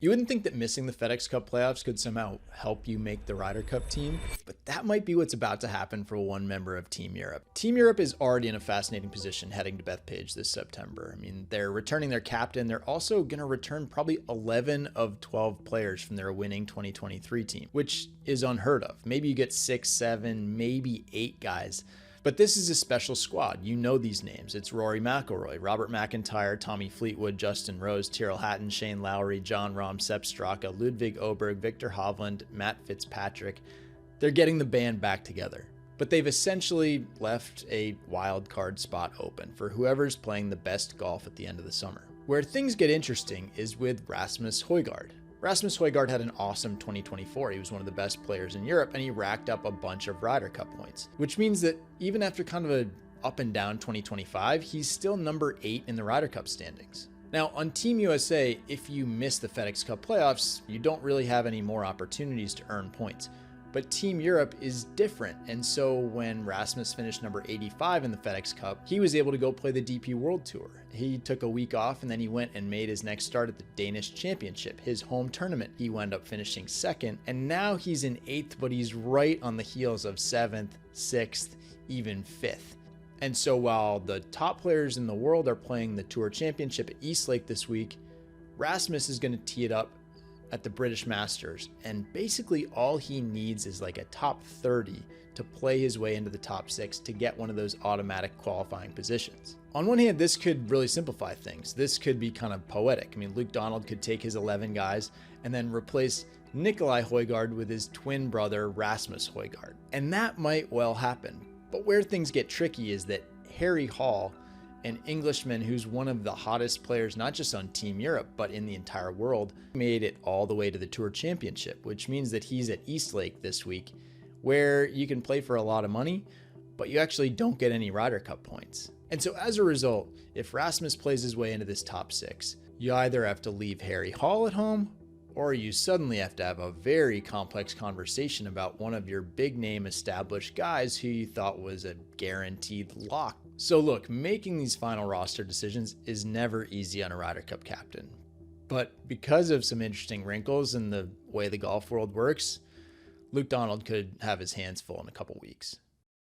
You wouldn't think that missing the FedEx Cup playoffs could somehow help you make the Ryder Cup team, but that might be what's about to happen for one member of Team Europe. Team Europe is already in a fascinating position heading to Bethpage this September. I mean, they're returning their captain. They're also going to return probably 11 of 12 players from their winning 2023 team, which is unheard of. Maybe you get 6, 7, maybe 8 guys. But this is a special squad. You know these names. It's Rory McIlroy, Robert McIntyre, Tommy Fleetwood, Justin Rose, Tyrrell Hatton, Shane Lowry, John Rahm, Sepp Straka, Ludwig Oberg, Victor Hovland, Matt Fitzpatrick. They're getting the band back together. But they've essentially left a wild card spot open for whoever's playing the best golf at the end of the summer. Where things get interesting is with Rasmus Hojgaard. Rasmus Hojgaard had an awesome 2024. He was one of the best players in Europe, and he racked up a bunch of Ryder Cup points, which means that even after kind of a up and down 2025, he's still number 8 in the Ryder Cup standings. Now, on Team USA, if you miss the FedEx Cup playoffs, you don't really have any more opportunities to earn points. But Team Europe is different, and so when Rasmus finished number 85 in the FedEx Cup, he was able to go play the DP World Tour. He took a week off and then he went and made his next start at the Danish Championship, his home tournament. He wound up finishing 2nd, and now he's in 8th, but he's right on the heels of 7th, 6th, even 5th. And so while the top players in the world are playing the Tour Championship at Eastlake this week, Rasmus is going to tee it up at the British Masters, and basically all he needs is like a top 30 to play his way into the top 6 to get one of those automatic qualifying positions. On one hand, this could really simplify things. This could be kind of poetic. I mean, Luke Donald could take his 11 guys and then replace Nicolai Hojgaard with his twin brother Rasmus Hojgaard. And that might well happen. But where things get tricky is that Harry Hall, an Englishman who's one of the hottest players, not just on Team Europe, but in the entire world, made it all the way to the Tour Championship, which means that he's at Eastlake this week, where you can play for a lot of money, but you actually don't get any Ryder Cup points. And so as a result, if Rasmus plays his way into this top 6, you either have to leave Harry Hall at home, or you suddenly have to have a very complex conversation about one of your big name established guys who you thought was a guaranteed lock. So look, making these final roster decisions is never easy on a Ryder Cup captain. But because of some interesting wrinkles in the way the golf world works, Luke Donald could have his hands full in a couple weeks.